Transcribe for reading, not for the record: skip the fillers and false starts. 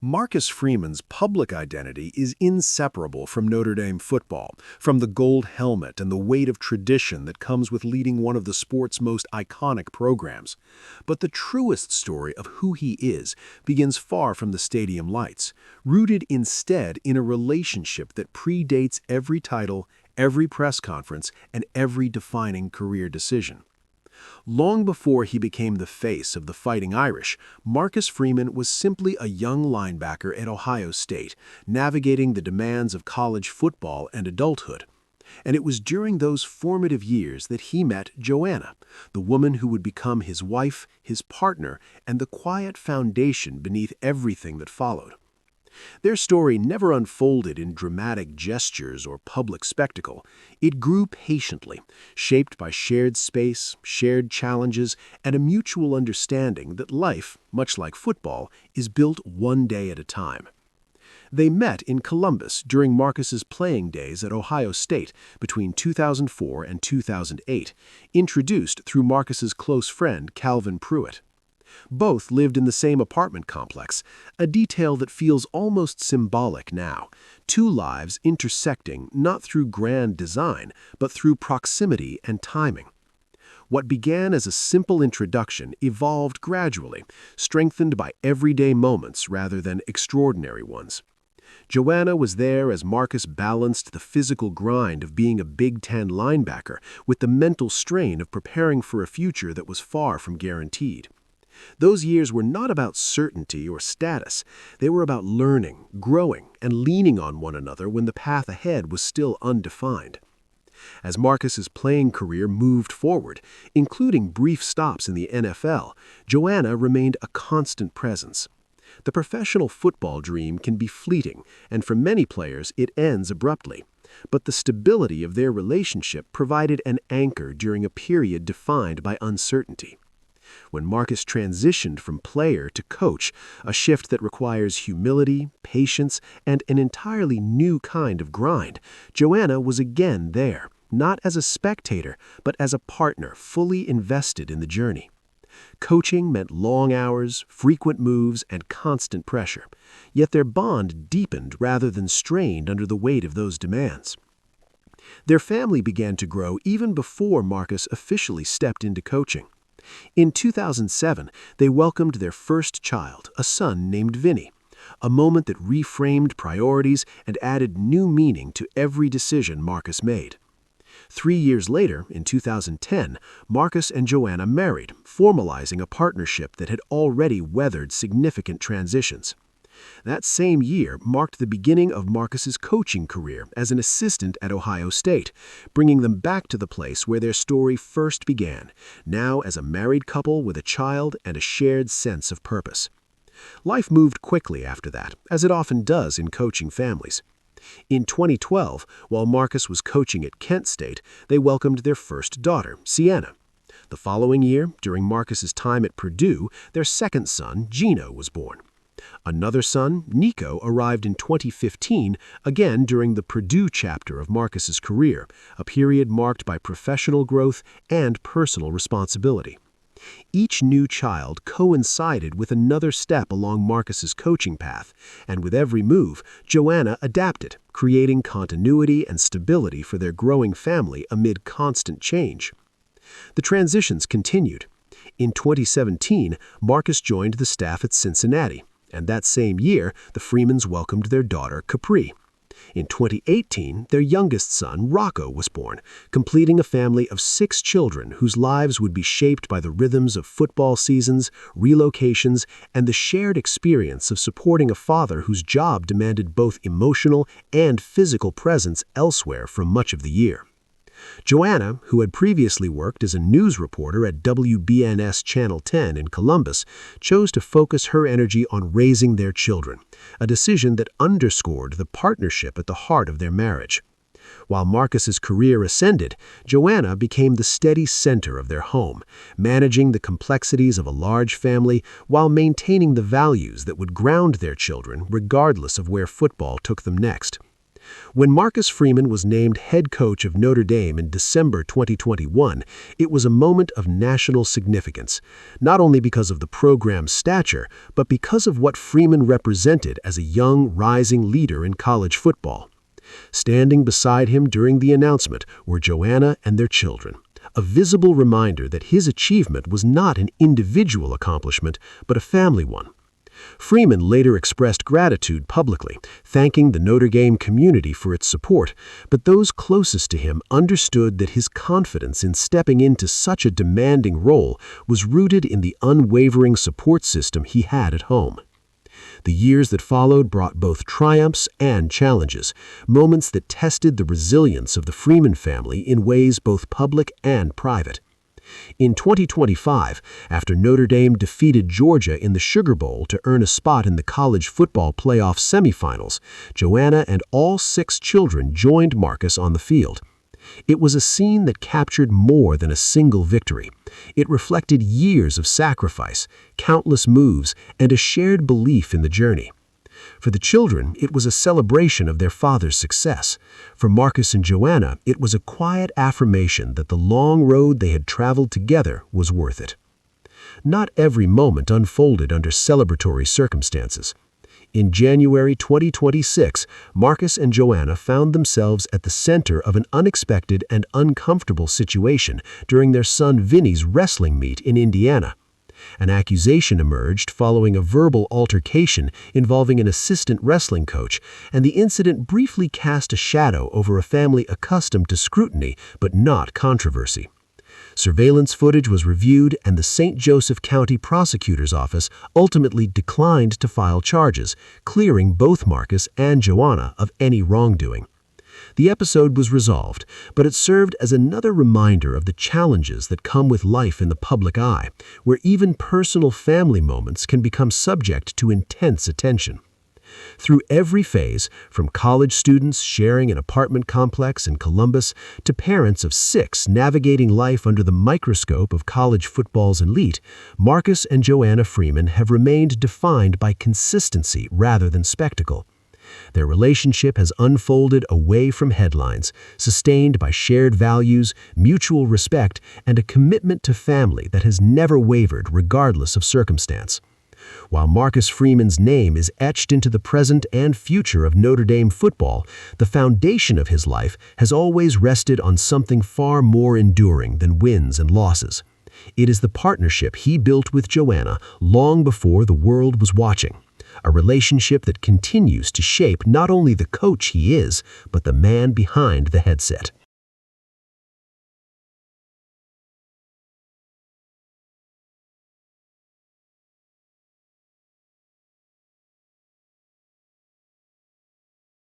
Marcus Freeman's public identity is inseparable from Notre Dame football, from the gold helmet and the weight of tradition that comes with leading one of the sport's most iconic programs. But the truest story of who he is begins far from the stadium lights, rooted instead in a relationship that predates every title, every press conference, and every defining career decision. Long before he became the face of the Fighting Irish, Marcus Freeman was simply a young linebacker at Ohio State, navigating the demands of college football and adulthood. And it was during those formative years that he met Joanna, the woman who would become his wife, his partner, and the quiet foundation beneath everything that followed. Their story never unfolded in dramatic gestures or public spectacle. It grew patiently, shaped by shared space, shared challenges, and a mutual understanding that life, much like football, is built one day at a time. They met in Columbus during Marcus's playing days at Ohio State between 2004 and 2008, introduced through Marcus's close friend Calvin Pruitt. Both lived in the same apartment complex, a detail that feels almost symbolic now, two lives intersecting not through grand design, but through proximity and timing. What began as a simple introduction evolved gradually, strengthened by everyday moments rather than extraordinary ones. Joanna was there as Marcus balanced the physical grind of being a Big Ten linebacker with the mental strain of preparing for a future that was far from guaranteed. Those years were not about certainty or status. They were about learning, growing, and leaning on one another when the path ahead was still undefined. As Marcus's playing career moved forward, including brief stops in the NFL, Joanna remained a constant presence. The professional football dream can be fleeting, and for many players it ends abruptly. But the stability of their relationship provided an anchor during a period defined by uncertainty. When Marcus transitioned from player to coach, a shift that requires humility, patience, and an entirely new kind of grind, Joanna was again there, not as a spectator, but as a partner fully invested in the journey. Coaching meant long hours, frequent moves, and constant pressure, yet their bond deepened rather than strained under the weight of those demands. Their family began to grow even before Marcus officially stepped into coaching. In 2007, they welcomed their first child, a son named Vinny, a moment that reframed priorities and added new meaning to every decision Marcus made. 3 years later, in 2010, Marcus and Joanna married, formalizing a partnership that had already weathered significant transitions. That same year marked the beginning of Marcus's coaching career as an assistant at Ohio State, bringing them back to the place where their story first began, now as a married couple with a child and a shared sense of purpose. Life moved quickly after that, as it often does in coaching families. In 2012, while Marcus was coaching at Kent State, they welcomed their first daughter, Sienna. The following year, during Marcus's time at Purdue, their second son, Gino, was born. Another son, Nico, arrived in 2015, again during the Purdue chapter of Marcus's career, a period marked by professional growth and personal responsibility. Each new child coincided with another step along Marcus's coaching path, and with every move, Joanna adapted, creating continuity and stability for their growing family amid constant change. The transitions continued. In 2017, Marcus joined the staff at Cincinnati, and that same year, the Freemans welcomed their daughter, Capri. In 2018, their youngest son, Rocco, was born, completing a family of 6 children whose lives would be shaped by the rhythms of football seasons, relocations, and the shared experience of supporting a father whose job demanded both emotional and physical presence elsewhere for much of the year. Joanna, who had previously worked as a news reporter at WBNS Channel 10 in Columbus, chose to focus her energy on raising their children, a decision that underscored the partnership at the heart of their marriage. While Marcus's career ascended, Joanna became the steady center of their home, managing the complexities of a large family while maintaining the values that would ground their children regardless of where football took them next. When Marcus Freeman was named head coach of Notre Dame in December 2021, it was a moment of national significance, not only because of the program's stature, but because of what Freeman represented as a young, rising leader in college football. Standing beside him during the announcement were Joanna and their children, a visible reminder that his achievement was not an individual accomplishment, but a family one. Freeman later expressed gratitude publicly, thanking the Notre Dame community for its support, but those closest to him understood that his confidence in stepping into such a demanding role was rooted in the unwavering support system he had at home. The years that followed brought both triumphs and challenges, moments that tested the resilience of the Freeman family in ways both public and private. In 2025, after Notre Dame defeated Georgia in the Sugar Bowl to earn a spot in the college football playoff semifinals, Joanna and all 6 children joined Marcus on the field. It was a scene that captured more than a single victory. It reflected years of sacrifice, countless moves, and a shared belief in the journey. For the children, it was a celebration of their father's success. For Marcus and Joanna, it was a quiet affirmation that the long road they had traveled together was worth it. Not every moment unfolded under celebratory circumstances. In January 2026, Marcus and Joanna found themselves at the center of an unexpected and uncomfortable situation during their son Vinny's wrestling meet in Indiana. An accusation emerged following a verbal altercation involving an assistant wrestling coach, and the incident briefly cast a shadow over a family accustomed to scrutiny but not controversy. Surveillance footage was reviewed, and the St. Joseph County Prosecutor's Office ultimately declined to file charges, clearing both Marcus and Joanna of any wrongdoing. The episode was resolved, but it served as another reminder of the challenges that come with life in the public eye, where even personal family moments can become subject to intense attention. Through every phase, from college students sharing an apartment complex in Columbus to parents of 6 navigating life under the microscope of college football's elite, Marcus and Joanna Freeman have remained defined by consistency rather than spectacle. Their relationship has unfolded away from headlines, sustained by shared values, mutual respect, and a commitment to family that has never wavered regardless of circumstance. While Marcus Freeman's name is etched into the present and future of Notre Dame football, the foundation of his life has always rested on something far more enduring than wins and losses. It is the partnership he built with Joanna long before the world was watching. A relationship that continues to shape not only the coach he is, but the man behind the headset.